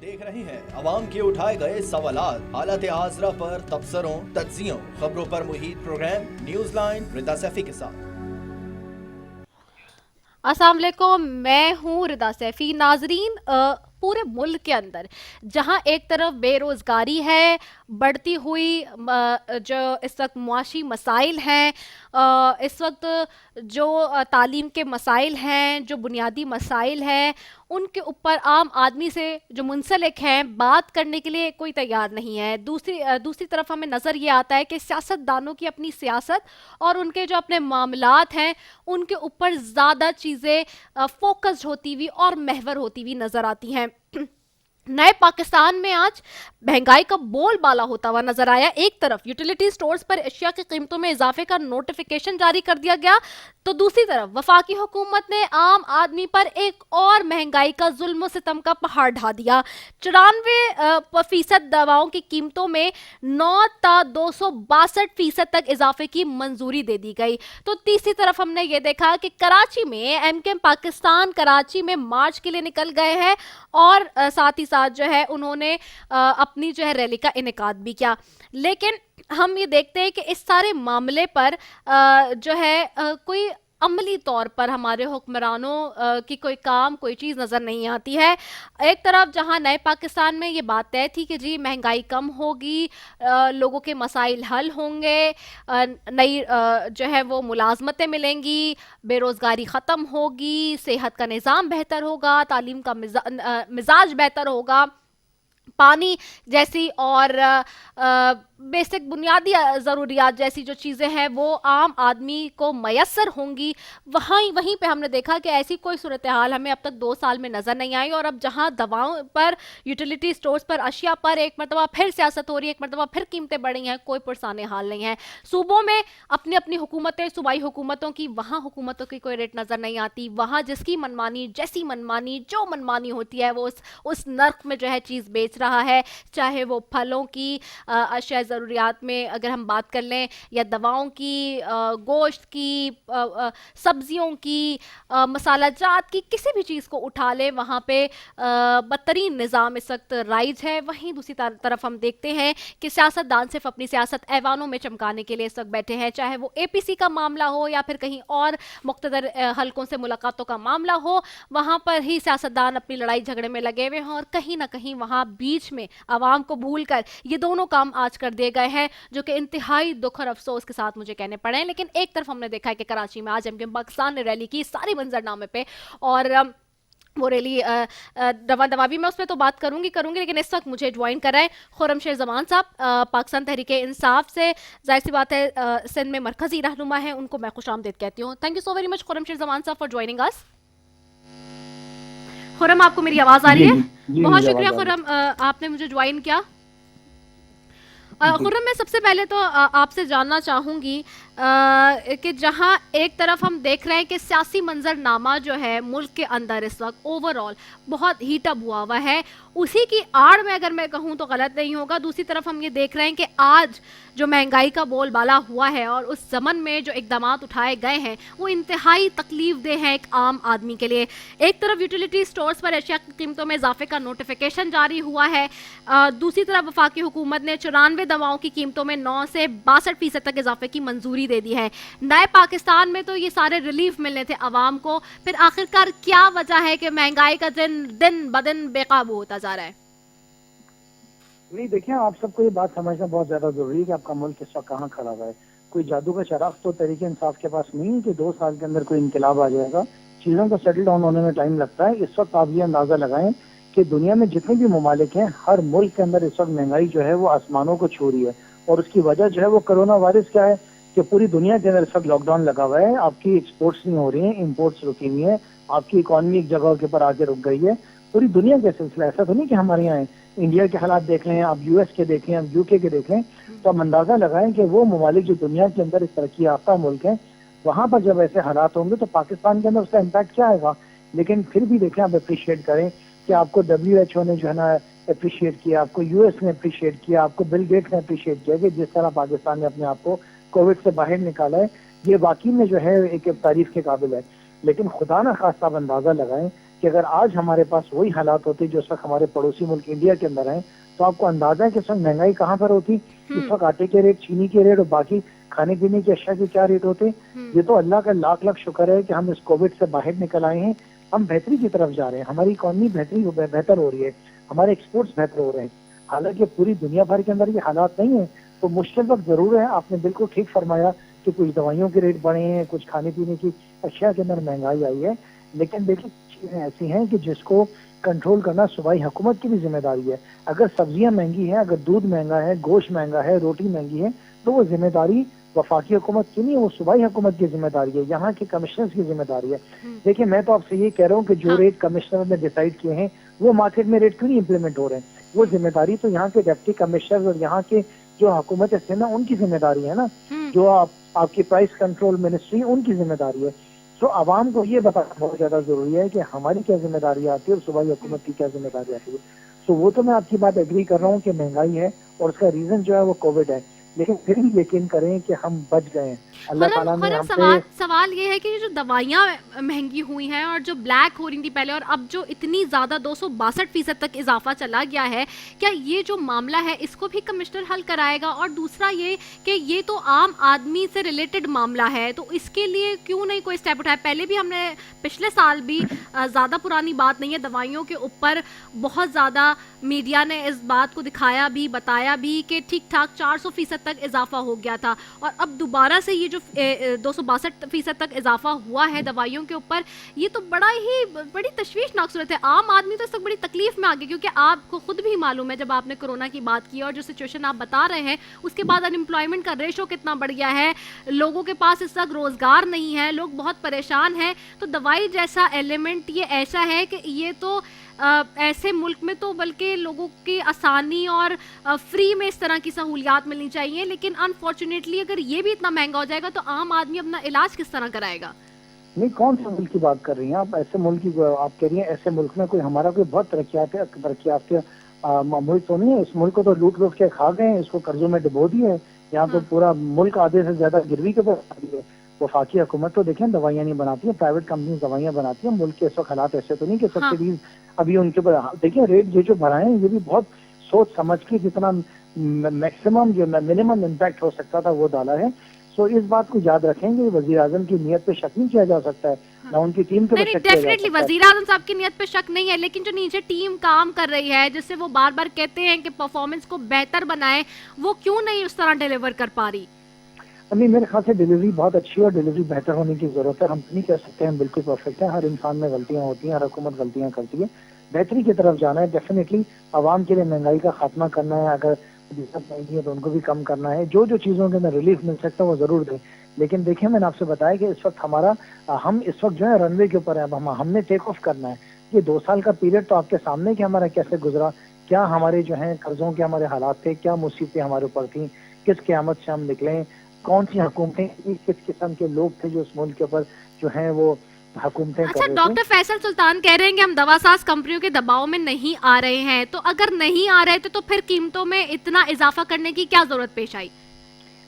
देख रहे हैं अवाम के उठाए गए सवालात, हालत आजरा पर तबसरों, तज्जियों, खबरों पर मुहित प्रोग्राम न्यूज लाइन रिदा सैफी के साथ। अस्सलाम वालेकुम, मैं हूँ रिदा सैफी। नाजरीन, पूरे मुल्क के अंदर जहाँ एक तरफ बेरोज़गारी है, बढ़ती हुई जो इस वक्त मुआशी मसाइल हैं, इस वक्त जो तालीम के मसाइल हैं, जो बुनियादी मसाइल हैं, उनके ऊपर आम आदमी से जो मुंसलिक हैं बात करने के लिए कोई तैयार नहीं है। दूसरी तरफ हमें नज़र ये आता है कि सियासतदानों की अपनी सियासत और उनके जो अपने मामलात हैं उनके ऊपर ज़्यादा चीज़ें फोकस्ड होती हुई और महवर होती हुई नज़र आती हैं। नए पाकिस्तान में आज महंगाई का बोलबाला होता हुआ नजर आया। एक तरफ यूटिलिटी स्टोर्स पर अशिया की कीमतों में इजाफे का नोटिफिकेशन जारी कर दिया गया, तो दूसरी तरफ वफाकी हुकूमत ने आम आदमी पर एक और महंगाई का जुल्म सितम का पहाड़ ढा दिया। 94% दवाओं की कीमतों में 9 ta 262% तक इजाफे की मंजूरी दे दी गई। तो तीसरी तरफ हमने ये देखा कि कराची में एमकेएम पाकिस्तान कराची में मार्च के लिए निकल गए हैं और साथ ही साथ जो है उन्होंने अपनी जो है रैली का इनेकाद भी किया। लेकिन हम ये देखते हैं कि इस सारे मामले पर जो है कोई अमली तौर पर हमारे हुक्मरानों की कोई चीज़ नज़र नहीं आती है। एक तरफ जहां नए पाकिस्तान में ये बात तय थी कि जी महंगाई कम होगी, लोगों के मसाइल हल होंगे, नई जो है वो मुलाजमतें मिलेंगी, बेरोज़गारी ख़त्म होगी, सेहत का निज़ाम बेहतर होगा, तालीम का मिजाज बेहतर होगा, पानी जैसी और बेसिक बुनियादी ज़रूरियात जैसी जो चीज़ें हैं वो आम आदमी को मैसर होंगी। वहीं पे हमने देखा कि ऐसी कोई सूरत हाल हमें अब तक 2 साल में नज़र नहीं आई। और अब जहां दवाओं पर, यूटिलिटी स्टोर्स पर, अशिया पर एक मरतबा फिर सियासत हो रही है, एक मरतबा फिर कीमतें बढ़ी हैं, कोई पुरसाने हाल नहीं है। सूबों में अपनी अपनी हुकूमतें, सूबाई हुकूमतों की, वहाँ हुकूमतों की कोई रेट नज़र नहीं आती। वहाँ जिसकी मनमानी, जैसी मनमानी, जो मनमानी होती है वो उस नर्क में जो है चीज़ बेच रहा है, चाहे वो फलों की, अशिया ज़रूरियात में अगर हम बात कर लें, या दवाओं की, गोश्त की, सब्जियों की, मसाला जात की, किसी भी चीज़ को उठा लें वहाँ पे बदतरीन निज़ाम इस वक्त राइज है। वहीं दूसरी तरफ हम देखते हैं कि सियासतदान सिर्फ अपनी सियासत ऐवानों में चमकाने के लिए इस वक्त बैठे हैं, चाहे वो एपीसी का मामला हो या फिर कहीं और मुख्तदर हलकों से मुलाकातों का मामला हो, वहाँ पर ही सियासतदान अपनी लड़ाई झगड़े में लगे हुए हैं और कहीं ना कहीं वहाँ बीच में आवाम को भूलकर ये दोनों काम आज कर दिए गए हैं, जो कि इंतहाई दुख और अफसोस के साथ मुझे कहने पड़े हैं। लेकिन एक तरफ हमने देखा है कि कराची में आज एमकेएम पाकिस्तान ने रैली की सारी मंजरनामे पे, और वो रैली दवा दवा भी मैं उस पर तो बात करूंगी, लेकिन इस वक्त मुझे ज्वाइन कर रहे हैं खुर्रम शेर जमान साहब, पाकिस्तान तहरीक इंसाफ से। जाहिर सी बात है सिंध में मरकजी रहनुमा है, उनको मैं खुशामदीद कहती हूँ। Thank you so very much Khurram शेर जमान साहब फॉर ज्वाइनिंग अस। खुर्रम, आपको मेरी आवाज़ आ रही जी है? जी जी, बहुत मुझे शुक्रिया आवाज आ रही खुर्रम, आपने मुझे ज्वाइन किया। है। जी खुर्रम, मैं सबसे पहले तो आपसे जानना चाहूँगी कि जहाँ एक तरफ हम देख रहे हैं कि सियासी मंजरनामा जो है मुल्क के अंदर इस वक्त ओवरऑल बहुत हीटअप हुआ है, उसी की आड़ में अगर मैं कहूँ तो गलत नहीं होगा, दूसरी तरफ हम ये देख रहे हैं कि आज जो महंगाई का बोलबाला हुआ है और उस ज़मन में जो इकदाम उठाए गए हैं वो इंतहाई तकलीफ देह हैं एक आम आदमी के लिए। एक तरफ यूटिलिटी स्टोर्स पर अशिया की कीमतों में इजाफे का नोटिफिकेशन जारी हुआ है, दूसरी तरफ वफाकी हुकूमत ने 94 दवाओं की कीमतों में 9 से 62% तक इजाफे की मंजूरी दे दी है। नए पाकिस्तान में तो ये सारे रिलीफ मिलने थे आवाम को, फिर आखिरकार क्या वजह है कि महंगाई का दिन ब दिन बेकाबू होता जा रहा है? नहीं, देखिए, आप सबको ये बात समझना बहुत ज्यादा जरूरी है कि आपका मुल्क इस वक्त कहाँ खड़ा हुआ है। कोई जादू का चराग तो तहरीक इंसाफ के पास नहीं है कि 2 साल के अंदर कोई इनकलाब आ जाएगा। चीजों को सेटल डाउन होने में टाइम लगता है। इस वक्त आप ये अंदाजा लगाएं कि दुनिया में जितने भी ममालिक हैं, हर मुल्क के अंदर इस वक्त महंगाई जो है वो आसमानों को छू रही है। और उसकी वजह जो है वो कोरोना वायरस क्या है कि पूरी दुनिया के अंदर इस वक्त लॉकडाउन लगा हुआ है। आपकी एक्सपोर्ट्स नहीं हो रही है, इम्पोर्ट्स रुकी हुई है, आपकी इकोनॉमी एक जगह के ऊपर आके रुक गई है। पूरी दुनिया का सिलसिला, ऐसा तो नहीं कि हमारे यहाँ है। इंडिया के हालात देख लें, आप यूएस के देख लें, आप यूके के देख लें, तो हम अंदाजा लगाएं कि वो ममालिक जो दुनिया के अंदर इस तरक्की याफ्ता मुल्क हैं, वहां पर जब ऐसे हालात होंगे तो पाकिस्तान के अंदर उसका इम्पैक्ट क्या आएगा। लेकिन फिर भी देखें, आप अप्रिशिएट करें कि आपको WHO ने जो है ना अप्रिशिएट किया, आपको यूएस ने अप्रिशिएट किया, आपको बिल गेट्स ने अप्रिशिएट किया कि जिस तरह पाकिस्तान ने अपने आप को कोविड से बाहर निकाला है, ये वाकई में जो है एक तारीफ के काबिल है। लेकिन खुदा ना खास्ता आप अंदाजा लगाएं कि अगर आज हमारे पास वही हालात होते जो इस वक्त हमारे पड़ोसी मुल्क इंडिया के अंदर हैं, तो आपको अंदाजा है कि इस वक्त महंगाई कहाँ पर होती। इस वक्त आटे के रेट, चीनी के रेट और बाकी खाने पीने की अशिया के क्या रेट होते। ये तो अल्लाह का लाख लाख शुक्र है कि हम इस कोविड से बाहर निकल आए हैं, हम बेहतरी की तरफ जा रहे हैं, हमारी इकॉनमी बेहतर हो रही है, हमारे एक्सपोर्ट्स बेहतर हो रहे हैं। हालांकि पूरी दुनिया भर के अंदर ये हालात नहीं है, तो मुश्किल वक्त जरूर है। आपने बिल्कुल ठीक फरमाया कि कुछ दवाइयों के रेट बढ़े हैं, कुछ खाने पीने की अशिया के अंदर महंगाई आई है, लेकिन देखिए चीजें ऐसी हैं कि जिसको कंट्रोल करना सूबाई हुकूमत की भी जिम्मेदारी है। अगर सब्जियां महंगी है, अगर दूध महंगा है, गोश्त महंगा है, रोटी महंगी है, तो वो जिम्मेदारी वफाकी हुकूमत की नहीं है, वो सूबाई हुकूमत की जिम्मेदारी है, यहाँ के कमिश्नर्स की जिम्मेदारी है। देखिए मैं तो आपसे ये कह रहा हूँ कि जो रेट कमिश्नर ने डिसाइड किए हैं वो मार्केट में रेट क्यों नहीं इम्प्लीमेंट हो रहे हैं। वो जिम्मेदारी तो यहाँ के डिप्टी कमिश्नर और यहाँ के जो हुकूमत है ना उनकी जिम्मेदारी है ना, जो आपकी प्राइस कंट्रोल मिनिस्ट्री उनकी जिम्मेदारी है। तो आवाम को ये बताना बहुत ज्यादा जरूरी है कि हमारी क्या जिम्मेदारी आती है और सूबाई हुकूमत की क्या जिम्मेदारी आती है। तो वो तो मैं आपकी बात एग्री कर रहा हूँ कि महंगाई है और उसका रीजन जो है वो कोविड है, लेकिन फिर भी यकीन करें कि हम बच गए हैं। अल्लाह ताला ने हम पे सवाल ये है कि जो दवाइयाँ महंगी हुई हैं और जो ब्लैक हो रही थी पहले और अब जो इतनी ज़्यादा 262% तक इजाफा चला गया है, क्या ये जो मामला है इसको भी कमिश्नर हल कराएगा? और दूसरा ये कि ये तो आम आदमी से रिलेटेड मामला है, तो इसके लिए क्यों नहीं कोई स्टेप उठाया? पहले भी हमने पिछले साल भी ज़्यादा पुरानी बात नहीं है, दवाइयों के ऊपर बहुत ज़्यादा मीडिया ने इस बात को दिखाया भी, बताया भी कि ठीक ठाक 400% तक इजाफा हो गया था, और अब दोबारा से ये जो 262% तक इजाफा हुआ है दवाइयों के ऊपर, ये तो बड़ी तशवीशनाक सूरत है। आम आदमी तो इस वक्त बड़ी तकलीफ में आ गया, क्योंकि आपको खुद भी मालूम है जब आपने कोरोना की बात की और जो सिचुएशन आप बता रहे हैं उसके बाद अनएम्प्लॉयमेंट का रेशो कितना बढ़ गया है, लोगों के पास इस वक्त रोजगार नहीं है, लोग बहुत परेशान हैं। तो दवाई जैसा एलिमेंट ये ऐसा है कि ये तो ऐसे मुल्क में तो बल्कि लोगों की आसानी और फ्री में इस तरह की सहूलियात मिलनी चाहिए, लेकिन अनफॉर्चुनेटली अगर ये भी इतना महंगा हो जाएगा तो आम आदमी अपना इलाज किस तरह कराएगा? नहीं, कौन से मुल्क की बात कर रही हैं आप? ऐसे मुल्क की आप कह रही हैं? ऐसे मुल्क में कोई हमारा कोई बहुत तरक्याते मुल्क तो नहीं है। इस मुल्क को तो लूट के खा गए हैं, इसको कर्जों में डुबो दिए है। यहाँ तो पूरा मुल्क आधे से ज्यादा गिरवी के ऊपर। वफाकी हुकूमत तो देखें दवाइयाँ नहीं बनाती है, प्राइवेट कंपनी दवाइयाँ बनाती है। मुल्क के इस वक्त हालात ऐसे तो नहीं कि सब्सिडीज अभी उनके ऊपर देखिए रेट जो बढ़ाए हैं ये भी बहुत सोच समझ के, जितना मैक्सिमम जो मिनिमम इम्पैक्ट हो सकता था वो डाला है। सो इस बात को याद रखेंगे, वजीर आजम की नीयत पे शक नहीं किया जा सकता है, ना उनकी टीम पे शक किया जा डेफिनेटली वजीर आजम साहब की नीयत पे शक नहीं है, लेकिन जो नीचे टीम काम कर रही है जिससे वो बार बार कहते हैं कि परफॉर्मेंस को बेहतर बनाए, वो क्यों नहीं उस तरह डिलीवर कर पा रही? नहीं, मेरे ख्याल से डिलीवरी बहुत अच्छी है और डिलीवरी बेहतर होने की जरूरत है। हम नहीं कह सकते हैं बिल्कुल परफेक्ट है, हर इंसान में गलतियां होती हैं, हर हुकूमत गलतियां करती है। बेहतरी की तरफ जाना है, डेफिनेटली आवाम के लिए महंगाई का खात्मा करना है, अगर महंगी है तो उनको भी कम करना है, जो जो चीजों के अंदर रिलीफ मिल सकता है वो जरूर दें। लेकिन देखिए मैंने आपसे बताया कि इस वक्त हम इस वक्त जो है रनवे के ऊपर है, अब हमने टेक ऑफ करना है। ये 2 साल का पीरियड तो आपके सामने कि हमारा कैसे गुजरा, क्या हमारे जो है कर्जों के हमारे हालात थे, क्या मुसीबतें हमारे ऊपर थी, किस क़यामत से हम निकले, कौन सी हुकूमतें, किस किस्म के लोग थे जो इस मुल्क के ऊपर जो है वो हुकूमतें कर रहे थे। डॉक्टर फैसल सुल्तान कह रहे हैं कि हम दवासाज कंपनियों के दबाव में नहीं आ रहे हैं, तो अगर नहीं आ रहे थे तो फिर कीमतों में इतना इजाफा करने की क्या जरूरत पेश आई?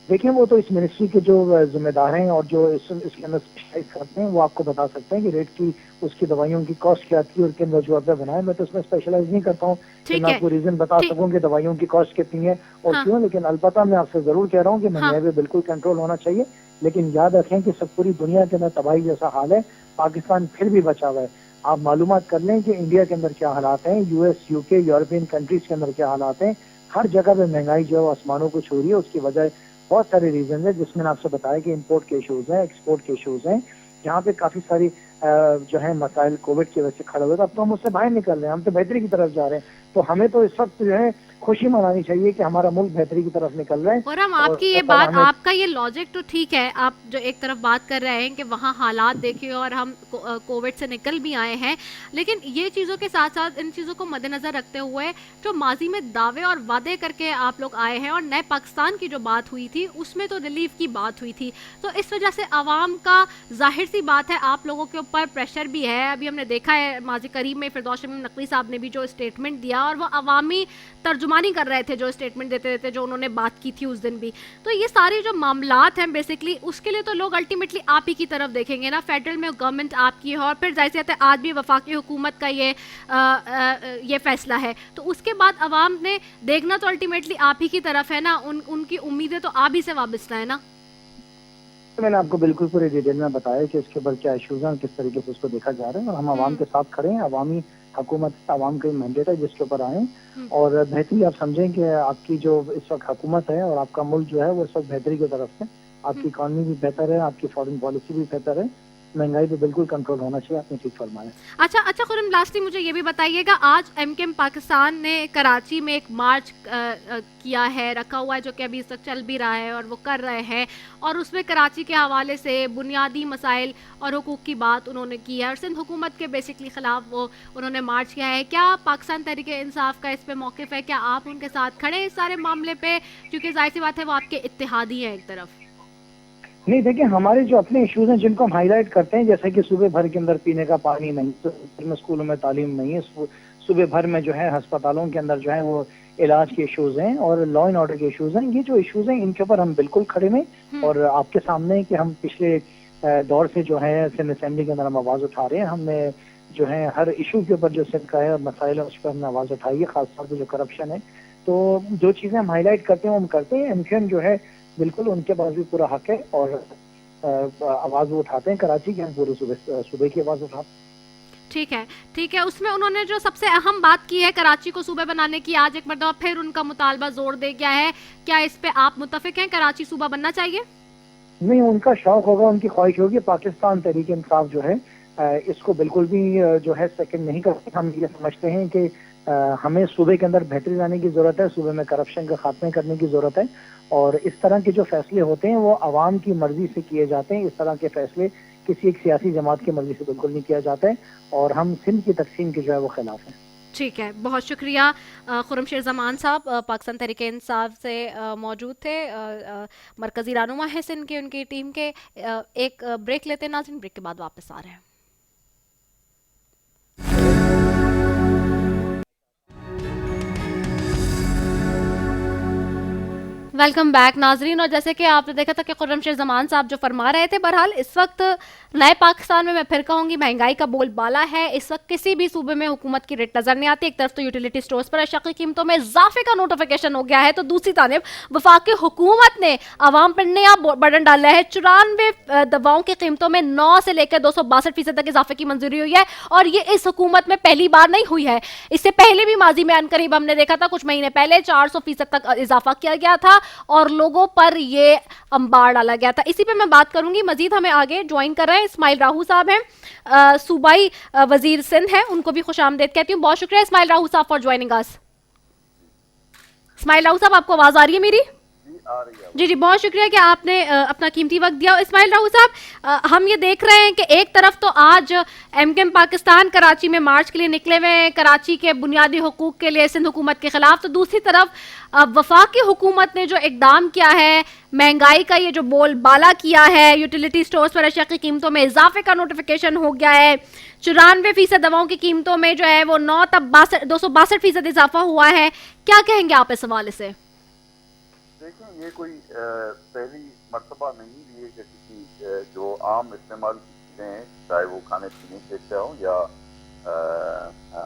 देखिए वो तो इस मिनिस्ट्री के जो जिम्मेदार हैं और जो इसके अंदर स्पेशलाइज करते हैं वो आपको बता सकते हैं कि रेट की उसकी दवाइयों की कॉस्ट क्या थी और किन वजूहत पे बनाए। मैं तो उसमें स्पेशलाइज नहीं करता हूँ कि मैं आपको रीजन बता सकूं कि दवाइयों की कॉस्ट कितनी है और क्यों, लेकिन अलबत्ता मैं आपसे जरूर कह रहा हूँ कि महंगाई पे बिल्कुल कंट्रोल होना चाहिए। लेकिन याद रखें कि सब पूरी दुनिया के अंदर तबाही जैसा हाल है, पाकिस्तान फिर भी बचा हुआ है। आप मालूमात कर लें कि इंडिया के अंदर क्या हालात हैं, यूएस, यूके, यूरोपियन कंट्रीज के अंदर क्या हालात हैं। हर जगह पे महंगाई जो है आसमानों को छू रही है। उसकी वजह बहुत सारे रीजन है, जिसमें आपसे बताया कि इंपोर्ट के इशूज हैं, एक्सपोर्ट के इशूज हैं, जहाँ पे काफी सारी जो है मसाइल कोविड की वजह से खड़े हुए थे। अब तो हम उससे बाहर निकल रहे हैं, हम तो बेहतरी की तरफ जा रहे हैं। तो हमें तो इस वक्त जो है खुशी मनानी चाहिए कि हमारा मुल्क बेहतरी की तरफ निकल रहा है। और हम आपकी ये बात, आपका ये लॉजिक तो ठीक है, आप जो एक तरफ बात कर रहे हैं कि वहाँ हालात देखिए और हम कोविड से निकल भी आए हैं, लेकिन ये चीज़ों के साथ साथ इन चीज़ों को मद्देनज़र रखते हुए जो माजी में दावे और वादे करके आप लोग आए हैं और नए पाकिस्तान की जो बात हुई थी उसमें तो रिलीफ की बात हुई थी, तो इस वजह से आवाम का जाहिर सी बात है आप लोगों के ऊपर प्रेशर भी है। अभी हमने देखा है माजी करीब में फिरदौस शमीम नकवी साहब ने भी जो स्टेटमेंट दिया और वो अवामी तर्जुमान तर्जुमानी कर रहे थे, जो स्टेटमेंट देते थे, जो उन्होंने बात की थी उस दिन भी। तो ये सारे जो मामलात हैं बेसिकली, उसके लिए तो लोग अल्टीमेटली आप ही की तरफ देखेंगे ना, फेडरल में गवर्नमेंट आपकी है, और फिर जाहिर सी बात है आज भी वफाकी हुकूमत का ये फैसला है, तो उसके बाद अवाम ने देखना तो अल्टीमेटली आप ही की तरफ है ना, उनकी उम्मीदें तो आप ही से वाबस्ता है ना। मैंने आपको बिल्कुल पूरी डिटेल में बताया कि इसके ऊपर क्या इशूज हैं और किस तरीके से उसको देखा जा रहा है, और हम आवाम के साथ खड़े हैं। अवामी हुकूमत आवाम का मैंडेट है जिसके ऊपर आए, और बेहतरी आप समझें कि आपकी जो इस वक्त हुकूमत है और आपका मुल्क जो है वो इस वक्त बेहतरी की तरफ है। आपकी इकॉनमी भी बेहतर है, आपकी फॉरेन पॉलिसी भी बेहतर है, महंगाई भी बिल्कुल कंट्रोल होना चाहिए। आपने ठीक फरमाया। अच्छा खुरम, लास्टली मुझे ये भी बताइएगा, आज एमकेएम पाकिस्तान ने कराची में एक मार्च किया है, रखा हुआ है, जो कि अभी तक चल भी रहा है और वो कर रहे हैं, और उसमें कराची के हवाले से बुनियादी मसाइल और हुकूक की बात उन्होंने की है, और सिंध हुकूमत के बेसिकली ख़िलाफ़ वो उन्होंने मार्च किया है। क्या पाकिस्तान तहरीक इंसाफ का इस पे मौक़िफ़ है? क्या आप उनके साथ खड़े हैं इस सारे मामले पे? क्योंकि जाहिर सी बात है वो आपके इत्तेहादी हैं एक तरफ। नहीं, देखिए, हमारे जो अपने इश्यूज हैं जिनको हम हाईलाइट करते हैं, जैसे कि सूबे भर के अंदर पीने का पानी नहीं, तो स्कूलों में तालीम नहीं है, सूबे भर में जो है अस्पतालों के अंदर जो है वो इलाज के इश्यूज हैं, और लॉ एंड ऑर्डर के इश्यूज हैं। ये जो इश्यूज हैं इनके ऊपर हम बिल्कुल खड़े हैं, और आपके सामने कि हम पिछले दौर से जो है सिंध असेंबली के अंदर हम आवाज उठा रहे हैं। हमने जो है हर इशू के ऊपर जो सिंध का है मसाइल है उस पर हमने आवाज उठाई है, खासतौर पर जो करप्शन है। तो जो चीजें हम हाईलाइट करते हैं वो हम करते हैं। एमकेएम जो है बिल्कुल उनके पास भी पूरा हक है, और आवाज वो उठाते हैं कराची की, हम पूरे सूबे की आवाज उठाते हैं। ठीक है। उसमें उन्होंने जो सबसे अहम बात की है कराची को सूबा बनाने की, आज एक मरतबा फिर उनका मुतालबा जोर दे गया है। क्या इस पे आप मुत्तफिक हैं, कराची सूबा बनना चाहिए? नहीं, उनका शौक होगा, उनकी ख्वाहिश होगी। पाकिस्तान तहरीक इंसाफ जो है इसको बिल्कुल भी जो है सेकंड नहीं करते। हम ये समझते हैं कि हमें सूबे के अंदर बेहतरी लाने की जरूरत है, सूबे में करप्शन का खात्मे करने की जरूरत है, और इस तरह के जो फैसले होते हैं वो आवाम की मर्जी से किए जाते हैं। इस तरह के फैसले किसी एक सियासी जमात की मर्जी से बिल्कुल नहीं किया जाता है, और हम सिंध की तकसीम के जो है वो खिलाफ हैं। ठीक है, बहुत शुक्रिया। खुर्रमशेर ज़मान साहब पाकिस्तान तहरीक इंसाफ से मौजूद थे, मरकज़ी रहनुमा है सिंध के, उनकी टीम के। एक ब्रेक लेते हैं नाज़रीन, ब्रेक के बाद वापस आ रहे हैं। वेलकम बैक नाजरीन। और जैसे कि आपने देखा था कि खुर्रमशेर ज़मान साहब जो फरमा रहे थे, बहरहाल इस वक्त नए पाकिस्तान में मैं फिर कहूँगी महंगाई का बोलबाला है। इस वक्त किसी भी सूबे में हुकूमत की रेट नज़र नहीं आती। एक तरफ तो यूटिलिटी स्टोर्स पर अशिया की कीमतों में इजाफे का नोटिफिकेशन हो गया है, तो दूसरी जानब वफाकी हुकूमत ने आवाम पर नया बर्डन डाला है। 94 दवाओं की कीमतों में 9 से लेकर 262% तक इजाफे की मंजूरी हुई है, और ये इस हुकूमत में पहली बार नहीं हुई है। इससे पहले भी माजी में अनकरीब हमने देखा था, कुछ महीने पहले 400% तक इजाफा किया गया था और लोगों पर ये अंबार डाला गया था। इसी पे मैं बात करूंगी मजीद। हमें आगे ज्वाइन कर रहे हैं इस्माइल राहू साहब हैं, सूबाई वजीर सिंध हैं, उनको भी खुशामदीद कहती हूँ। बहुत शुक्रिया इस्माइल राहू साहब फॉर ज्वाइनिंग अस। इस्माइल राहू साहब, आपको आवाज आ रही है मेरी? जी, बहुत शुक्रिया कि आपने अपना कीमती वक्त दिया। इस्माइल राहू साहब, हम ये देख रहे हैं कि एक तरफ तो आज एमकेएम पाकिस्तान कराची में मार्च के लिए निकले हुए हैं, कराची के बुनियादी हुकूक के लिए सिंध हुकूमत के खिलाफ, तो दूसरी तरफ वफाकी हुकूमत ने जो इकदाम किया है, महंगाई का ये जो बोलबाला किया है, यूटिलिटी स्टोर्स पर अशिया की कीमतों में इजाफे का नोटिफिकेशन हो गया है, 94% दवाओं की कीमतों में जो है वो 262% इजाफा हुआ है। क्या कहेंगे आप इस हवाले से? देखिए, ये कोई पहली मर्तबा नहीं भी है कि किसी जो आम इस्तेमाल की चीज़ें हैं, चाहे वो खाने पीने के अशिया हो या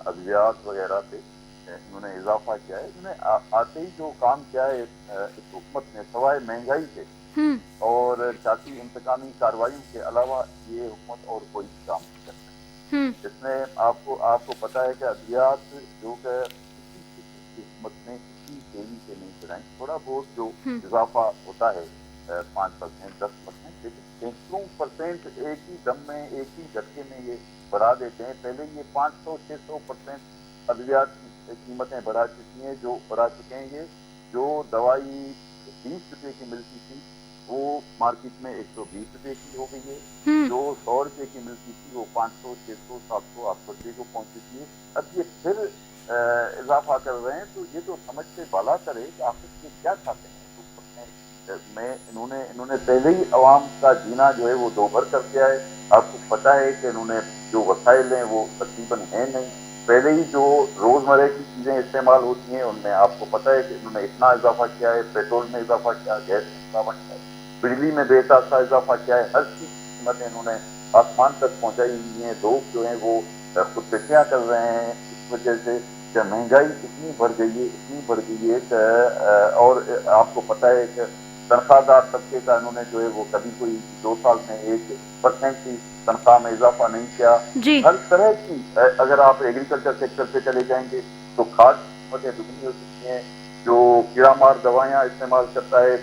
अद्वियात वगैरह पे, इन्होंने इजाफा किया है। इन्होंने आते ही जो काम किया है इस हुकूमत ने, सवाए महंगाई के और सियासी इंतकामी कार्रवाइयों के अलावा, ये हुकूमत और कोई काम नहीं करती। जिसमें आपको पता है कि अद्वियात जो हुकूमत ने तेजी से नहीं चलाएं, थोड़ा बहुत जो इजाफा होता है 5%, 10%, लेकिन 33% एक ही दम में, एक ही झटके में ये बढ़ा देते हैं। पहले ये 500-600% अद्वियात की कीमतें बढ़ा चुकी हैं, जो बढ़ा चुके हैं। ये जो दवाई 20 रुपए की मिलती थी वो मार्केट में 120 रुपए की हो गई है। जो 100 रुपए की मिलती थी वो 500, 600, 700, 800 रुपए को पहुंच चुकी है। अब ये फिर इजाफा कर रहे हैं, तो ये तो समझ से बाला करे कि आखिर ये क्या चाहते हैं। तो इन्होंने पहले ही अवाम का जीना जो है वो 2 भर कर दिया है। आपको पता है कि इन्होंने जो वसाइल हैं वो तकरीबन है नहीं, पहले ही जो रोजमर्रा की चीजें इस्तेमाल होती हैं उनमें आपको पता है कि उन्होंने इतना इजाफा किया है, पेट्रोल में इजाफा किया, गैस में इजाफा किया है, बिजली में बेतहाशा इजाफा किया है, हर चीज की कीमतें इन्होंने आसमान तक पहुंचाई हुई है। लोग जो है वो खुदकुशियां कर रहे हैं इस वजह से कि महंगाई इतनी बढ़ गई है, इतनी बढ़ गई है कि और आपको पता है कि तनख्वाहदार तबके का इन्होंने जो है वो कभी कोई 2 साल में 1% की तनख्वाह में इजाफा नहीं किया। हर तरह की अगर आप एग्रीकल्चर सेक्टर पे चले जाएंगे तो खाद कीमतें दुगनी हो चुकी हैं। जो कीड़ा मार दवाइयाँ इस्तेमाल करता है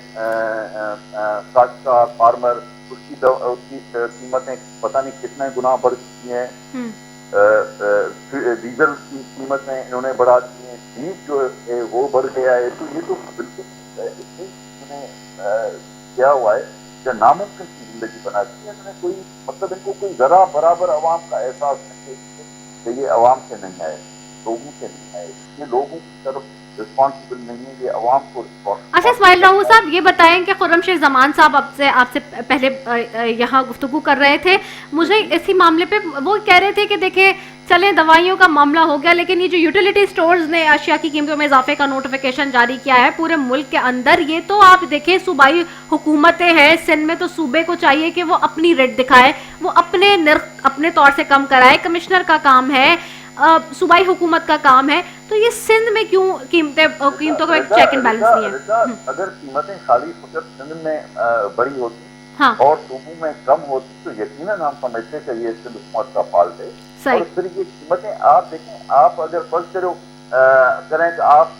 काश्तकार फार्मर, उसकी कीमतें पता नहीं कितने गुना बढ़ चुकी हैं। डीजल की कीमतें इन्होंने बढ़ा दी हैं, बीज जो है वो बढ़ गया है। तो ये तो बिल्कुल इन्होंने क्या हुआ है कि नामुमकिन की जिंदगी बना दी है। इन्होंने कोई मतलब इनको कोई जरा बराबर अवाम का एहसास नहीं है कि ये अवाम से नहीं आए, लोगों से नहीं आए, ये लोगों की तरफ रिस्पॉन्सिबल नहीं है, ये अवाम को रिस्पॉन्सिबल। अच्छा इस्माइल राहू साहब, ये बताएं कि खुर्रमशीर जमान साहब आपसे पहले यहाँ गुफ्तगू कर रहे थे, मुझे इसी मामले पे वो कह रहे थे कि देखिए चलें दवाइयों का मामला हो गया, लेकिन ये जो यूटिलिटी स्टोर्स ने अशिया की कीमतों में इजाफे का नोटिफिकेशन जारी किया है पूरे मुल्क के अंदर, ये तो आप देखें सूबाई हुकूमतें हैं, सिंध में तो सूबे को चाहिए कि वो अपनी रेट दिखाए, वो अपने निर्ख अपने तौर से कम कराए, कमिश्नर का काम है, सूबाई हुकूमत का काम है, तो ये सिंध में क्यों कीमतों का एक चेक एंड बैलेंस नहीं है? अगर कीमतें खाली फकत सिंध में बड़ी होती हाँ। और सूबों में कम होती तो यकीनन हम समझते कि ये सिंध हुकूमत का फॉल्ट है। और फिर ये कीमतें आप देखें, आप अगर फर्ज करो करें कि आप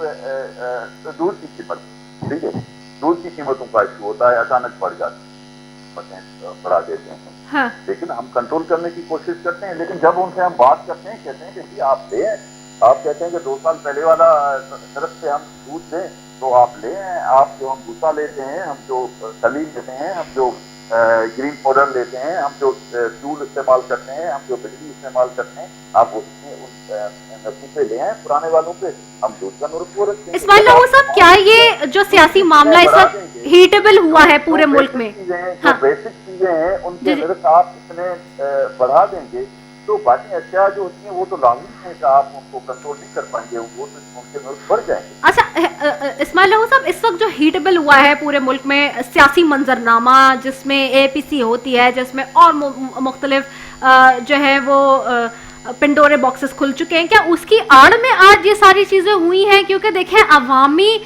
दूध की कीमत, ठीक है, दूध की कीमतों का इशू होता है, अचानक बढ़ जाती है, बढ़ा देते हैं। हाँ। लेकिन हम कंट्रोल करने की कोशिश करते हैं, लेकिन जब उनसे हम बात करते हैं कहते हैं कि जी आप ले, आप कहते हैं कि 2 साल पहले वाला तरफ से हम दूध दें तो आप ले, आप जो हम भूसा लेते हैं, हम जो सलीम लेते हैं, हम जो ग्रीन पाउडर लेते हैं, हम जो फ्यूल इस्तेमाल करते हैं, हम जो बिजली इस्तेमाल करते हैं, आप नरसों पे ले आए, पुराने वालों पे हम दूध का नरसों रखते हैं। इस्माइल राहू साहब, क्या ये जो सियासी मामला इस वक्त हीटेबल हुआ है पूरे मुल्क में, जो बेसिक चीजें हैं उनके नर्स आप इतने बढ़ा देंगे तो बाकी अशिया जो होती हैं वो तो लाजमी है कि आप उनको कंट्रोल नहीं कर पाएंगे, वो तो उनके नर्स बढ़ जाएंगे। अच्छा इस्माइल राहू साहब, इस वक्त जो हीटेबल हुआ है पूरे मुल्क में सियासी मंजरनामा, जिसमें APC होती है, जिसमें और मुख्तलिफ जो है वो पिंडोरे बॉक्सेस खुल चुके हैं, क्या उसकी आड़ में आज ये सारी चीजें हुई हैं? क्योंकि देखें अवामी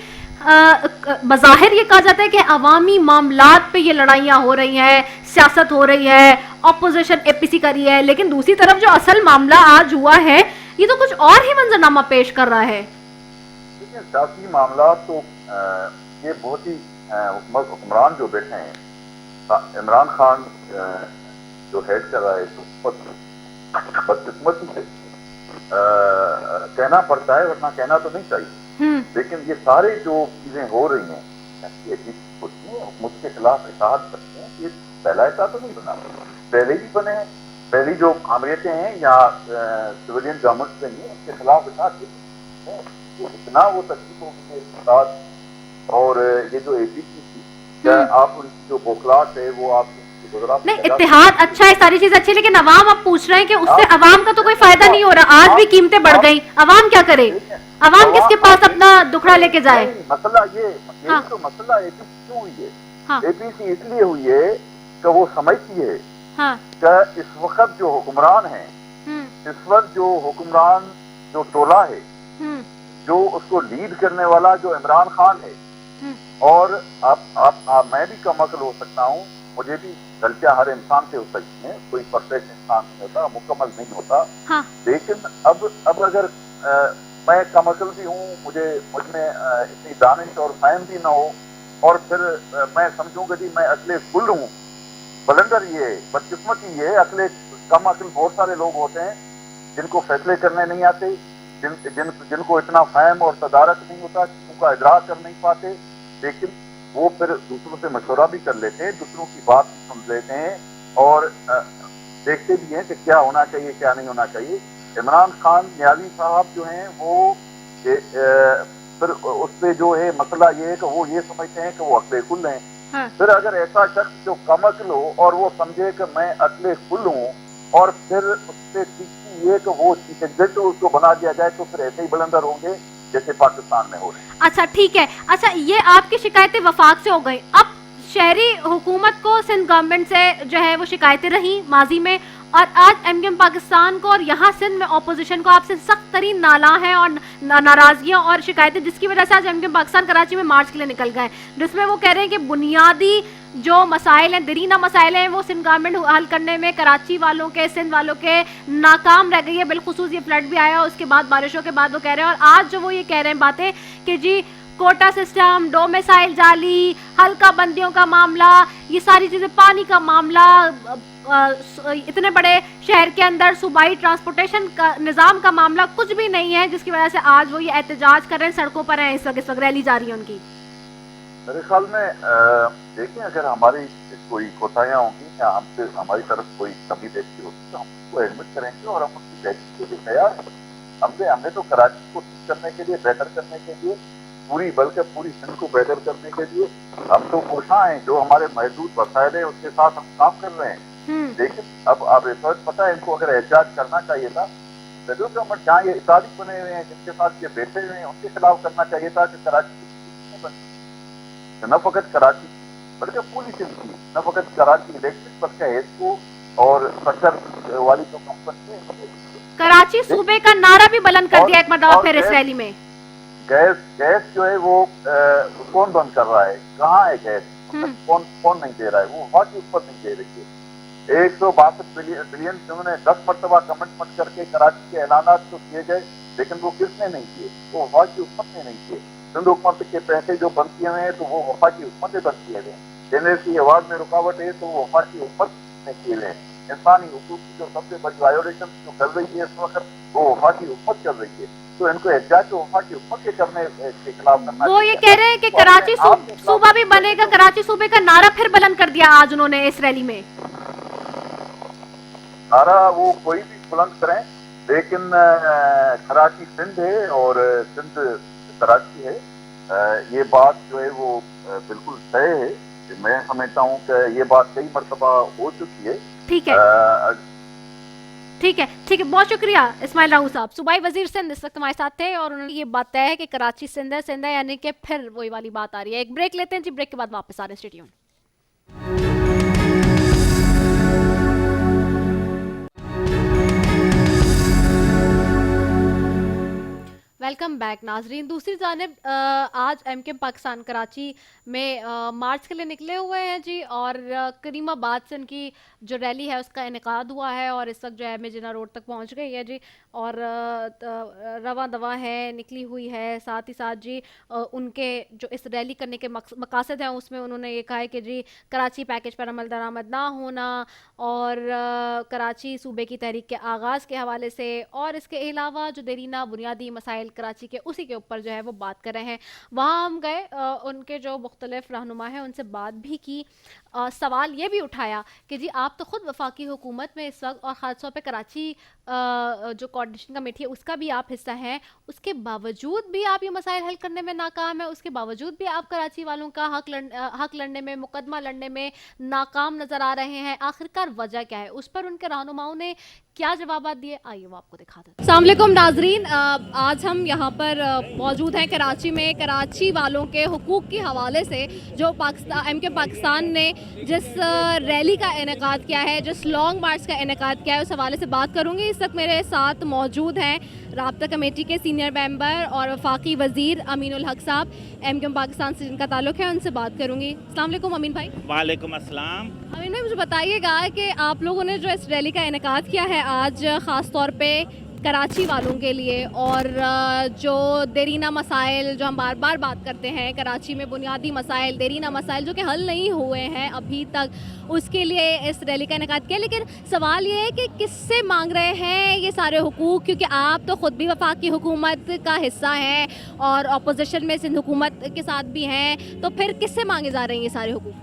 बज़ाहिर ये कहा जाता है कि अवामी मामलात पे ये लड़ाइयाँ हो रही हैं, सियासत हो रही है, ऑपोजिशन APC कर रही है, लेकिन दूसरी तरफ जो असल मामला आज हुआ है ये तो कुछ और ही मंजरनामा पेश कर रहा है। देखिए सियासी मामला तो ये बहुत ही हुक्मरान जो बैठे हैं, इमरान खान जो हेड कर रहा है तो बदकिस्मती से कहना पड़ता है, वरना कहना तो नहीं चाहिए, लेकिन ये सारे जो चीजें हो रही हैं हुकूमत के खिलाफ इत्तेहाद करते हैं, ये पहला ऐसा तो नहीं बना, पहले ही बने हैं, पहली जो आमरीतें हैं या सिविलियन गवर्नमेंट से नहीं उनके खिलाफ इत्तेहाद करते हैं। इतना वो तकलीफ हो गई है और ये जो APC थी, आप उनकी जो बौखलाहट है वो आप नहीं, इत्तेहाद अच्छा है, सारी चीज अच्छी है, लेकिन अवाम आप पूछ रहे हैं कि उससे अवाम का तो कोई फायदा नहीं हो रहा, आज भी कीमतें बढ़ गई, अवाम क्या करे, अवाम किसके पास अपना दुखड़ा लेके जाए? मसला ये तो मसला APC क्यों हुई है? APC इसलिए हुई है कि वो समझती है कि इस वक्त जो हुक्मरान है, इस वक्त जो हुक्मरान जो टोला है, जो उसको लीड करने वाला जो इमरान खान है, और आप मैं भी कम अक्ल हो सकता हूँ, मुझे भी गलतियां हर इंसान से हो सकती हैं, कोई परफेक्ट इंसान नहीं होता, मुकम्मल नहीं होता। लेकिन अब अगर मैं कम अक्ल भी हूँ, मुझमें इतनी दानिश और फहम भी ना हो, और फिर मैं समझूंगा जी मैं अकले कुल हूँ, बलंदर ये बदकिस्मती ये अकले कम अक्ल बहुत सारे लोग होते हैं जिनको फैसले करने नहीं आते, जिनको इतना फहम और तदारक नहीं होता, उनका इदराक कर नहीं पाते, लेकिन वो फिर दूसरों से मशवरा भी कर लेते हैं, दूसरों की बात सुन लेते हैं और देखते भी हैं कि क्या होना चाहिए क्या नहीं होना चाहिए। इमरान खान न्याजी साहब जो हैं वो फिर उस पर जो है मसला ये है कि वो ये समझते हैं कि वो अक्ले कुल हैं। फिर अगर ऐसा शख्स जो कम अक्ल हो और वो समझे कि मैं अक्ले कुल हूँ और फिर उससे तीखी कि एक वो चीफ एग्जीक्यूटिव उसको बना दिया जाए तो फिर ऐसे ही बलंदर होंगे जैसे पाकिस्तान में हो रहे हैं। अच्छा ठीक है, अच्छा ये आपकी शिकायतें वफाक से हो गई, अब शहरी हुकूमत को सिंध गवर्नमेंट से जो है वो शिकायतें रही माजी में, और आज एमकेएम पाकिस्तान को और यहाँ सिंध में ऑपोजिशन को आपसे सख्त तरीन नाला है और नाराजगियाँ और शिकायतें, जिसकी वजह से आज एमकेएम पाकिस्तान कराची में मार्च के लिए निकल गए, जिसमें वो कह रहे हैं कि बुनियादी जो मसाइल हैं, दरीना मसाइल हैं, वो सिंध गवर्नमेंट हल करने में कराची वालों के, सिंध वालों के नाकाम रह गई है। बिलखुसूस ये फ्लड भी आया उसके बाद, बारिशों के बाद वो कह रहे हैं, और आज जो वो ये कह रहे हैं बातें कि जी कोटा सिस्टम, डोमिसाइल जाली, हल्का बंदियों का मामला, ये सारी चीज़ें, पानी का मामला, इतने बड़े शहर के अंदर सूबाई ट्रांसपोर्टेशन का निज़ाम का मामला कुछ भी नहीं है, जिसकी वजह से आज वो ये एहतजाज कर रहे हैं, सड़कों पर हैं, इस वक्त रैली जा रही है उनकी। मेरे ख्याल में देखें, अगर हमारी कोई कोताहियाँ होंगी या हमसे हमारी तरफ कोई कमी देखी होगी तो हम उसको एडमिट करेंगे और हम उसकी तहकीक के लिए तैयार हैं। हमने तो कराची को ठीक करने के लिए, बेहतर करने के लिए, बल्कि पूरी सिंध को बेहतर करने के लिए हम तो कोशिश हैं, जो हमारे महदूद वसाइल है उसके साथ हम काम कर रहे हैं। लेकिन अब आप रिसर्च पता है, इनको अगर एहतजाज करना चाहिए था, फेडरल गवर्नमेंट जहाँ ये इतादी बने हुए हैं, जिनके साथ ये बैठे हुए हैं, उनके खिलाफ करना चाहिए था कि कराची न फकत कराची बल्कि पूरी सिंध की, न फकत कराची इलेक्ट्रिक बल्कि हेस्को और सकर वाली जो कंपनी है, कराची सूबे का नारा भी बुलंद कर दिया एक मरतबा फिर इस रैली में। गैस जो है वो कौन बंद कर रहा है, कहाँ है गैस, कौन नहीं दे रहा है, वो वहाँ के ऊपर नहीं दे रही है। 162 बिलियन उन्होंने 10 मरतबा कमिटमेंट करके कराची के ऐलान तो किए गए, लेकिन वो किसने नहीं किए, वो वफा की हुकूमत ने नहीं किए। सिंध हुकूमत के पैसे जो बंद किए हुए हैं तो वो वफा की हुकूमत ने बंद किए हुए हैं। जनरल की आवाज में रुकावट है तो वो वफा की हुकूमत ने किए हुए हैं। इंसानी हुकूक की जो सबसे बड़ी वायोलेशन जो कर रही है इस वक्त, वो वफा की हुकूमत कर रही है, तो इनको एहतजाज तो वफा की हुकूमत के करने के खिलाफ करना। वो ये कह रहे हैं कि कराची सूबा भी बनेगा, कराची सूबे का नारा फिर बुलंद कर दिया आज उन्होंने इस रैली में। नारा वो कोई भी बुलंद करें, लेकिन कराची सिंध है और सिंध कराची है, ये बात जो है वो बिल्कुल तय है। मैं समझता हूँ कि ये बात कई मरतबा हो चुकी है। ठीक है, ठीक है, बहुत शुक्रिया इस्माइल राहू साहब, सूबाई वजीर सिंध इस वक्त हमारे साथ थे और उन्होंने ये बात तय है कि कराची सिंध है, यानी कि फिर वही वाली बात आ रही है। एक ब्रेक लेते हैं जी, ब्रेक के बाद वापस आ रहे हैं, स्टे ट्यून्ड। वेलकम बैक नाजरीन। दूसरी जानिब आज एमकेएम पाकिस्तान कराची में मार्च के लिए निकले हुए हैं जी, और करीमाबाद से उनकी जो रैली है उसका इनेकाद हुआ है और इस वक्त जो है मेजिना रोड तक पहुंच गई है जी, और रवा दवा है, निकली हुई है। साथ ही साथ जी उनके जो इस रैली करने के मकासद हैं उसमें उन्होंने ये कहा है कि जी कराची पैकेज पर अमल दरामद ना होना और कराची सूबे की तहरीक के आगाज़ के हवाले से, और इसके अलावा जो देरीना बुनियादी मसाइल कराची के, उसी के ऊपर जो है वो बात कर रहे हैं। वहाँ हम गए, उनके जो मुख्तलिफ रहनुमा हैं उनसे बात भी की। सवाल ये भी उठाया कि जी आप तो ख़ुद वफाकी हुकूमत में इस वक्त और ख़ास तौर पे कराची जो कोऑर्डिनेशन कमेटी है उसका भी आप हिस्सा हैं, उसके बावजूद भी आप ये मसाइल हल करने में नाकाम है, उसके बावजूद भी आप कराची वालों का हक लड़ने में, मुकदमा लड़ने में नाकाम नज़र आ रहे हैं। आखिरकार वजह क्या है? उस पर उनके रहनुमाओं ने क्या जवाब दिए, आइए वो आपको दिखा दें। अस्सलाम वालेकुम नाजरीन, आज हम यहाँ पर मौजूद हैं कराची में। कराची वालों के हुकूक के हवाले से जो एमकेएम पाकिस्तान ने जिस रैली का इनेकाद किया है, जिस लॉन्ग मार्च का इनेकाद किया है, उस हवाले से बात करूँगी। इस वक्त मेरे साथ मौजूद हैं राब्ता कमेटी के सीनियर मेंबर और वफाकी वज़ीर अमीनुल हक साहब, एमकेएम पाकिस्तान से जिनका ताल्लुक़ है, उनसे बात करूँगी। अस्सलाम वालेकुम अमीन भाई। वालेकुम अस्सलाम। अमीन भाई मुझे बताइएगा कि आप लोगों ने जो इस रैली का इनेकाद किया है आज ख़ास तौर पे कराची वालों के लिए, और जो देरीना मसाइल जो हम बार बार बात करते हैं, कराची में बुनियादी मसाइल, देरीना मसाइल जो कि हल नहीं हुए हैं अभी तक, उसके लिए इस रैली का इनेकाद किया। लेकिन सवाल ये है कि किससे मांग रहे हैं ये सारे हुकूक, क्योंकि आप तो ख़ुद भी वफाकी हुकूमत का हिस्सा हैं और अपोजिशन में सिंध हुकूमत के साथ भी हैं, तो फिर किससे मांगे जा रहे हैं ये सारे हुकूक?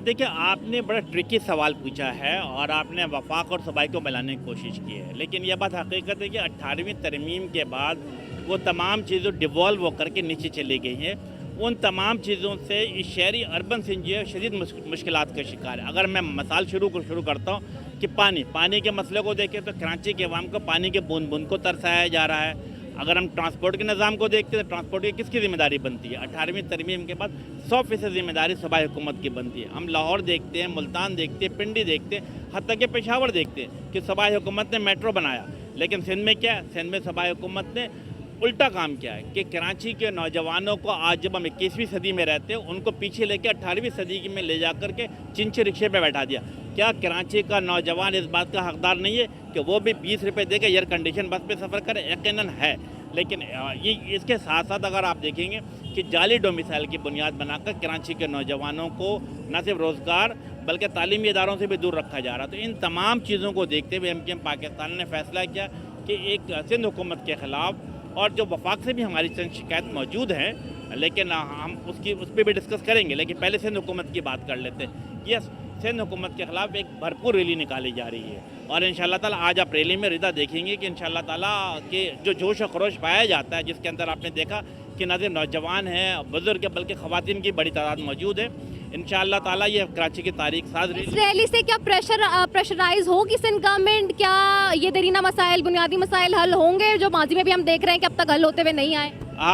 देखिए, आपने बड़ा ट्रिकी सवाल पूछा है और आपने वफाक और सूबाई को मिलाने की कोशिश की है, लेकिन यह बात हकीकत है कि 18वीं तरमीम के बाद वो तमाम चीज़ों डिवॉल्व होकर के नीचे चली गई हैं। उन तमाम चीज़ों से इस शहरी अर्बन सिंध जो है शदीद मुश्किलात का शिकार है। अगर मैं मिसाल शुरू करता हूँ कि पानी के मसले को देखें तो कराची के अवाम को पानी के बूंद बूंद को तरसाया जा रहा है। अगर हम ट्रांसपोर्ट के निज़ाम को देखते हैं तो ट्रांसपोर्ट की किसकी जिम्मेदारी बनती है? 18वीं तरमीम के बाद 100% जिम्मेदारी सूबाई हुकूमत की बनती है। हम लाहौर देखते हैं, मुल्तान देखते हैं, पिंडी देखते हैं, हत्ता कि पेशावर देखते हैं कि सूबाई हुकूमत ने मेट्रो बनाया, लेकिन सिंध में क्या है? सिंध में सूबाई हुकूमत ने उल्टा काम किया है कि कराची के नौजवानों को आज जब हम 21वीं सदी में रहते हैं उनको पीछे लेके 18वीं सदी में ले जा कर के चिंचे रिक्शे पे बैठा दिया। क्या कराची का नौजवान इस बात का हकदार नहीं है कि वो भी 20 रुपये दे के एयर कंडीशन बस पे सफ़र करे? यकीनन है, लेकिन ये इसके साथ साथ अगर आप देखेंगे कि जाली डोमिसाइल की बुनियाद बनाकर कराची के नौजवानों को न सिर्फ रोज़गार बल्कि तालीमी इदारों से भी दूर रखा जा रहा है। तो इन तमाम चीज़ों को देखते हुए MKM पाकिस्तान ने फैसला किया कि एक सिंध हुकूमत के ख़िलाफ़, और जो वफाक से भी हमारी चंद शिकायत मौजूद हैं, लेकिन हम उस पर भी डिस्कस करेंगे, लेकिन पहले सिंध हुकूमत की बात कर लेते हैं। यस, सिंध हुकूमत के ख़िलाफ़ एक भरपूर रैली निकाली जा रही है और इंशाअल्लाह ताला आज आप रैली में रिदा देखेंगे कि इंशाअल्लाह ताला के जो जोश और खरोश पाया जाता है, जिसके अंदर आपने देखा कि न सिर्फ नौजवान हैं, बुजुर्ग हैं, बल्कि ख़वातीन की बड़ी तादाद मौजूद है। इंशाअल्लाह ताला ये कराची की तारीख साज इस रैली से क्या प्रेशराइज होगी सिंध गवर्नमेंट? क्या ये देरीना मसाइल, बुनियादी मसाइल हल होंगे जो माजी में भी हम देख रहे हैं कि अब तक हल होते हुए नहीं आए?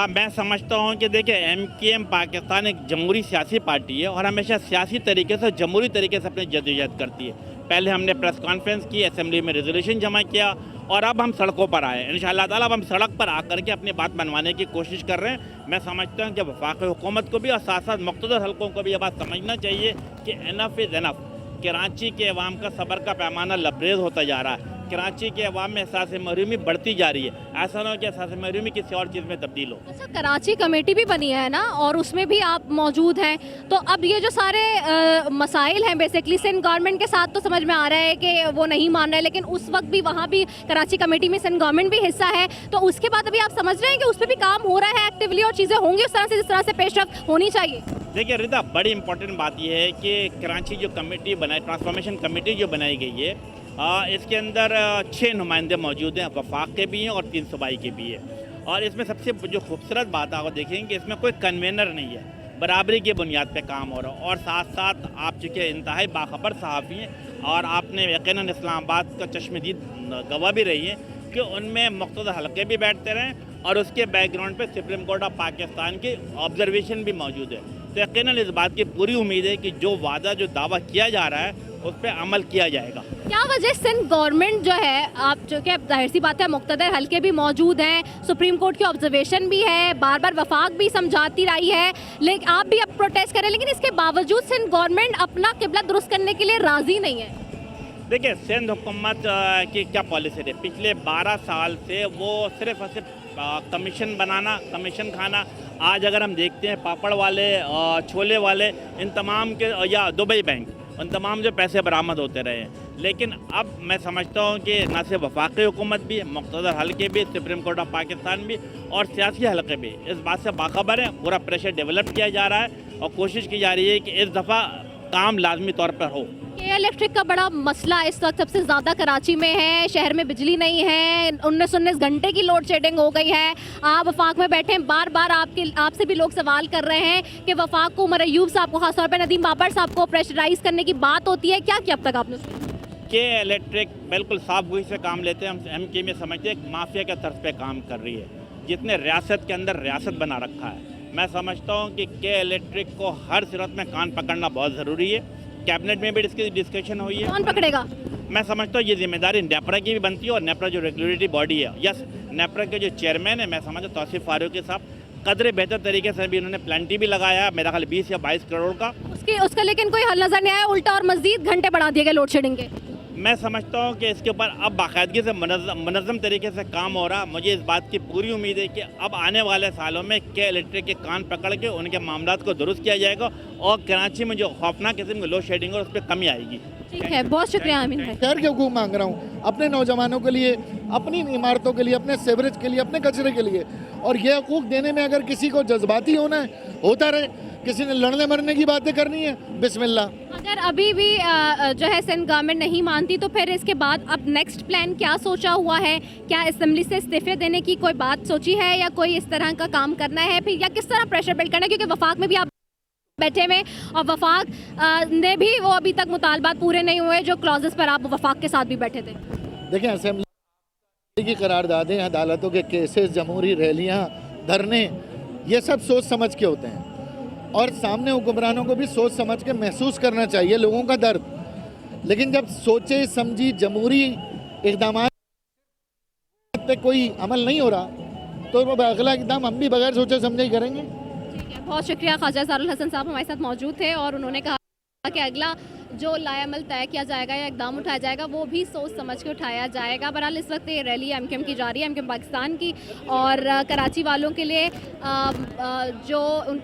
मैं समझता हूँ कि देखिए MKM पाकिस्तान एक जमहूरी सियासी पार्टी है और हमेशा सियासी तरीके से, जमहूरी तरीके से अपनी जद्दोजहद करती है। पहले हमने प्रेस कॉन्फ्रेंस की, असेंबली में रेजोल्यूशन जमा किया और अब हम सड़कों पर आए। इंशाअल्लाह ताला अब हम सड़क पर आकर के अपनी बात मनवाने की कोशिश कर रहे हैं। मैं समझता हूँ कि वफाकी हुकूमत को भी और साथ साथ मुख्तलिफ हल्कों को भी ये बात समझना चाहिए कि इनफ इज़ इनफ। कराची के अवाम का सब्र का पैमाना लबरेज होता जा रहा है। कराची के अवाम में एहसास महरूमी बढ़ती जा रही है। ऐसा ना हो कि एहसास महरूमी किसी और चीज़ में तब्दील हो। अच्छा, कराची कमेटी भी बनी है ना, और उसमें भी आप मौजूद हैं, तो अब ये जो सारे मसाइल हैं बेसिकली सिंध गवर्नमेंट के साथ, तो समझ में आ रहा है कि वो नहीं मान रहे, लेकिन उस वक्त भी वहाँ भी कराची कमेटी में सिंध गवर्नमेंट भी हिस्सा है, तो उसके बाद अभी आप समझ रहे हैं कि उस पर भी काम हो रहा है एक्टिवली और चीज़ें होंगी उस तरह से जिस तरह से पेशरफ्त होनी चाहिए? देखिए रिदा, बड़ी इंपॉर्टेंट बात यह है कि कराची जो कमेटी बनाई, ट्रांसफॉर्मेशन कमेटी जो बनाई गई है, इसके अंदर 6 नुमाइंदे मौजूद हैं, वफाक के भी हैं और 3 सूबाई के भी हैं। और इसमें सबसे जो खूबसूरत बात आप देखेंगे कि इसमें कोई कन्वेनर नहीं है, बराबरी की बुनियाद पे काम हो रहा है। और साथ साथ आप चूँकि इंतहाई बाखबर सहाफ़ी हैं और आपने यकीनन इस्लामाबाद का चश्मदीद गवाह भी रही है कि उनमें मुख्तलिफ हल्के भी बैठते रहें और उसके बैकग्राउंड पे सुप्रीम कोर्ट ऑफ पाकिस्तान की ऑब्जर्वेशन भी मौजूद है। तो यकीनन इस बात की पूरी उम्मीद है कि जो वादा, जो दावा किया जा रहा है उस पर अमल किया जाएगा। क्या वजह सिंध गवर्नमेंट जो है, आप जो कि जाहिर सी बात है मुख्तदर हल्के भी मौजूद हैं, सुप्रीम कोर्ट की ऑब्जर्वेशन भी है, बार बार वफाक भी समझाती रही है, लेकिन आप भी अब प्रोटेस्ट करें, लेकिन इसके बावजूद सिंध गवर्नमेंट अपना किबला दुरुस्त करने के लिए राज़ी नहीं है? देखिए, सिंध हुकूमत की क्या पॉलिसी है? पिछले 12 साल से वो सिर्फ और सिर्फ कमीशन बनाना, कमीशन खाना। आज अगर हम देखते हैं पापड़ वाले, छोले वाले, इन तमाम के, या दुबई बैंक, उन तमाम जो पैसे बरामद होते रहे हैं। लेकिन अब मैं समझता हूँ कि न सिर्फ वफाकी हुकूमत भी, मुख्तदर हल्के भी, सुप्रीम कोर्ट ऑफ पाकिस्तान भी और सियासी हल्के भी इस बात से बाखबर हैं। पूरा प्रेशर डेवलप किया जा रहा है और कोशिश की जा रही है कि इस दफ़ा काम लाजमी तौर पर हो। इलेक्ट्रिक का बड़ा मसला इस वक्त सबसे ज़्यादा कराची में है। शहर में बिजली नहीं है, 19 घंटे की लोड शेडिंग हो गई है। आप वफाक में बैठे हैं, बार बार आपसे भी लोग सवाल कर रहे हैं कि वफाक को, उमर अयूब साहब को, खासतौर पर नदीम बाबर साहब को प्रेशराइज करने की बात होती है। क्या किया अब तक आपने? के इलेक्ट्रिक बिल्कुल साफ गोई से काम लेते हैं। हम MK में समझते हैं माफिया के तर्ज पे काम कर रही है, जितने रियासत के अंदर रियासत बना रखा है। मैं समझता हूँ कि के इलेक्ट्रिक को हर सूरत में कान पकड़ना बहुत ज़रूरी है। कैबिनेट में भी इसकी डिस्कशन हुई है। कौन पकड़ेगा? मैं समझता हूँ ये जिम्मेदारी नेपरा की भी बनती है और नेपरा जो रेगुलेटरी बॉडी है, यस, नेपरा के जो चेयरमैन है, मैं समझता हूँ तौसीफ फारूकी साहब, कदरे बेहतर तरीके से भी उन्होंने प्लांटी भी लगाया, मेरा ख्याल 20 या 22 करोड़ का। उसका लेकिन कोई हल नजर नहीं आया, उल्टा और मजीद घंटे बढ़ा दिए गए लोड शेडिंग के। मैं समझता हूँ कि इसके ऊपर अब बाकायदगी से मुनज़्ज़म तरीके से काम हो रहा। मुझे इस बात की पूरी उम्मीद है कि अब आने वाले सालों में के इलेक्ट्रिक के कान पकड़ के उनके मामलात को दुरुस्त किया जाएगा और कराची में जो खौफनाक किस्म की लोड शेडिंग है उस पर कमी आएगी। ठीक है, बहुत शुक्रिया अमीन भाई। शहर के हुकूक मांग रहा हूँ अपने नौजवानों के लिए, अपनी इमारतों के लिए, अपने सेवरेज के लिए, अपने कचरे के लिए। और ये हुकूक देने में अगर किसी को जज्बाती होना है, होता रहे। किसी ने लड़ने मरने की बातें करनी है, बिस्मिल्लाह। अगर अभी भी जो है सिंध गवर्नमेंट नहीं मानती, तो फिर इसके बाद अब नेक्स्ट प्लान क्या सोचा हुआ है? क्या असेंबली से इस्तीफे देने की कोई बात सोची है या कोई इस तरह का काम करना है फिर, या किस तरह प्रेशर बिल्ड करना है? क्योंकि वफाक में भी आप बैठे में, और वफाक ने भी वो अभी तक मुतालबात पूरे नहीं हुए जो क्लॉजेस पर आप वफाक के साथ भी बैठे थे। देखें, असेंबली की करारदादें, अदालतों के केसेस, जमहूरी रैलियां, धरने, ये सब सोच समझ के होते हैं और सामने हुक्मरानों को भी सोच समझ के महसूस करना चाहिए लोगों का दर्द। लेकिन जब सोचे समझी जमहूरी इक़दाम पे कोई अमल नहीं हो रहा तो वो अगला इक़दाम हम भी बगैर सोचे समझे ही करेंगे। ठीक है, बहुत शुक्रिया। ख्वाजा इज़हारुल हसन साहब हमारे साथ मौजूद थे और उन्होंने कहा कि अगला जो लाएअमल तय किया जाएगा या इकदाम उठाया जाएगा वो भी सोच समझ के उठाया जाएगा। बहरहाल इस वक्त ये रैली एमकेएम की जा रही है, एमकेएम पाकिस्तान की, और कराची वालों के लिए जो उनके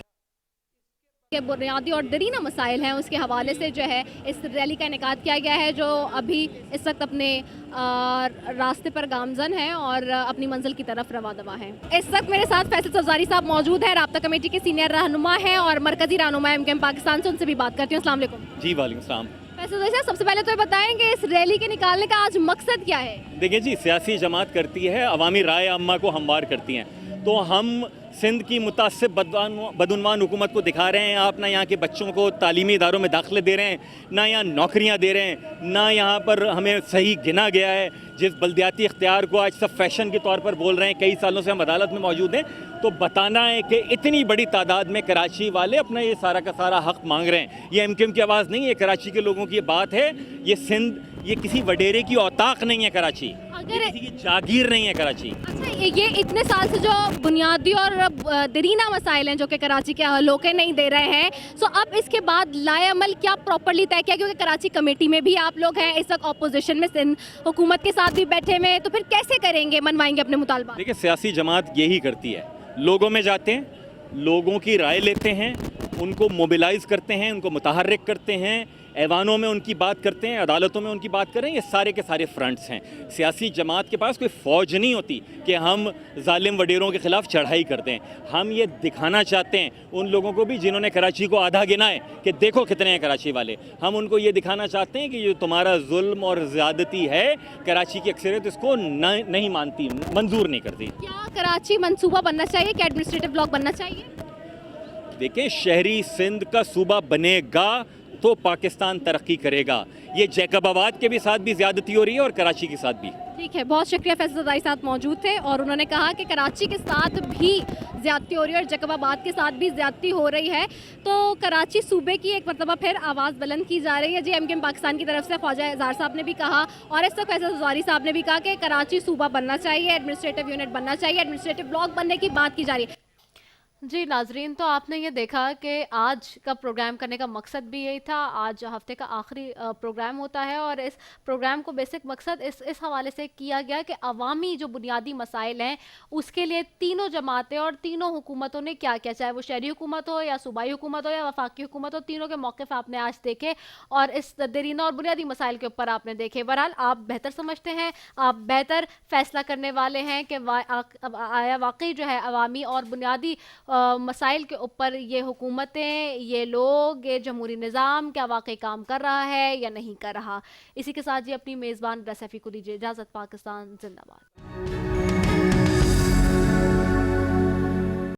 बुनियादी और दरीना मसाइल हैं उसके हवाले से जो है इस रैली का इनेकाद किया गया है, जो अभी इस वक्त अपने रास्ते पर गामजन है और अपनी मंजिल की तरफ रवा दवा है। इस वक्त मेरे साथ फैसल सफजारी साहब मौजूद है, राब्ता कमेटी के सीनियर रहनुमा हैं और मरकजी रहनुमा एमकेएम पाकिस्तान से, उनसे भी बात करती हूँ। अस्सलाम वालेकुम। जी वालेकुम सलाम। फैसल साहब, सबसे पहले तो ये बताएं कि इस रैली के निकालने का आज मकसद क्या है? देखिए जी, सियासी जमात करती है, अवामी राय अम्मा को हमवार करती हैं, तो हम सिंध की मुतासिब बदउनवान हुकूमत को दिखा रहे हैं। आप ना यहाँ के बच्चों को तालीमी इदारों में दाखिले दे रहे हैं, ना यहाँ नौकरियाँ दे रहे हैं, ना यहाँ पर हमें सही गिना गया है। जिस बल्दियाती इख्तियार को आज सब फैशन के तौर पर बोल रहे हैं, कई सालों से हम अदालत में मौजूद हैं, तो बताना है कि इतनी बड़ी तादाद में कराची वाले अपना ये सारा का सारा हक़ मांग रहे हैं। ये एमकेएम की आवाज़ नहीं है, कराची के लोगों की ये बात है। ये सिंध, ये किसी वडेरे की औताक नहीं है कराची, अगर किसी की जागीर नहीं है कराची। अच्छा, ये इतने साल से जो बुनियादी और दरीना मसाइल हैं जो कि कराची के लोग नहीं दे रहे हैं, सो अब इसके बाद लाएअमल क्या प्रॉपर्ली तय किया? क्योंकि कराची कमेटी में भी आप लोग हैं, इस वक्त अपोजिशन में सिंध हुकूमत के साथ भी बैठे हुए हैं, तो फिर कैसे करेंगे, मनवाएंगे अपने मुतालबा? देखिए, सियासी जमात यही करती है, लोगों में जाते हैं, लोगों की राय लेते हैं, उनको मोबिलाइज करते हैं, उनको मुतहर्रिक करते हैं, ऐवानों में उनकी बात करते हैं, अदालतों में उनकी बात करें। ये सारे के सारे फ्रंट्स हैं। सियासी जमात के पास कोई फ़ौज नहीं होती कि हम जालिम वडेरों के ख़िलाफ़ चढ़ाई करते हैं। हम ये दिखाना चाहते हैं उन लोगों को भी जिन्होंने कराची को आधा गिना है कि देखो कितने हैं कराची वाले। हम उनको ये दिखाना चाहते हैं कि जो तुम्हारा जुल्म और ज़्यादती है, कराची की अक्सरियत इसको नहीं मानती, मंजूर नहीं करती। क्या कराची मनसूबा बनना चाहिए, क्या एडमिनिस्ट्रेटिव ब्लॉक बनना चाहिए? देखिए, शहरी सिंध का सूबा बनेगा तो पाकिस्तान तरक्की करेगा। ये जैकबाबाद के भी साथ भी ज़्यादती हो रही है और कराची के साथ भी। ठीक है, बहुत शुक्रिया। फैसल सफजारी साहब मौजूद थे और उन्होंने कहा कि कराची के साथ भी ज़्यादती हो रही है और जैकबाबाद के साथ भी ज़्यादती हो रही है, तो कराची सूबे की एक मरतबा फिर आवाज़ बुलंद की जा रही है। जी, एमकेएम पाकिस्तान की तरफ से ख्वाजा इज़हार साहब ने भी कहा और इस वक्त फैसल सफजारी साहब ने भी कहा कि कराची सूबा बनना चाहिए, एडमिनिस्ट्रेटिव यूनिट बनना चाहिए, एडमिनिस्ट्रेटिव ब्लॉक बनने की बात की जा रही है। जी नाजरीन, तो आपने ये देखा कि आज का प्रोग्राम करने का मकसद भी यही था। आज हफ्ते का आखिरी प्रोग्राम होता है और इस प्रोग्राम को बेसिक मकसद इस हवाले से किया गया कि अवामी जो बुनियादी मसाइल हैं उसके लिए तीनों जमातें और तीनों हुकूमतों ने क्या किया, चाहे वो शहरी हुकूमत हो या सूबाई हुकूमत हो या वफाकी हुकूमत हो, तीनों के मौक़िफ़ आपने आज देखे और इस दरीना और बुनियादी मसाइल के ऊपर आपने देखे। बहरहाल आप बेहतर समझते हैं, आप बेहतर फैसला करने वाले हैं कि आया वाकई जो है अवामी और बुनियादी मसाइल के ऊपर ये हुकूमतें, ये लोग, ये जमहूरी निज़ाम क्या वाकई काम कर रहा है या नहीं कर रहा। इसी के साथ ये अपनी मेज़बान रसफ़ी को दीजिए इजाज़त। पाकिस्तान जिंदाबाद।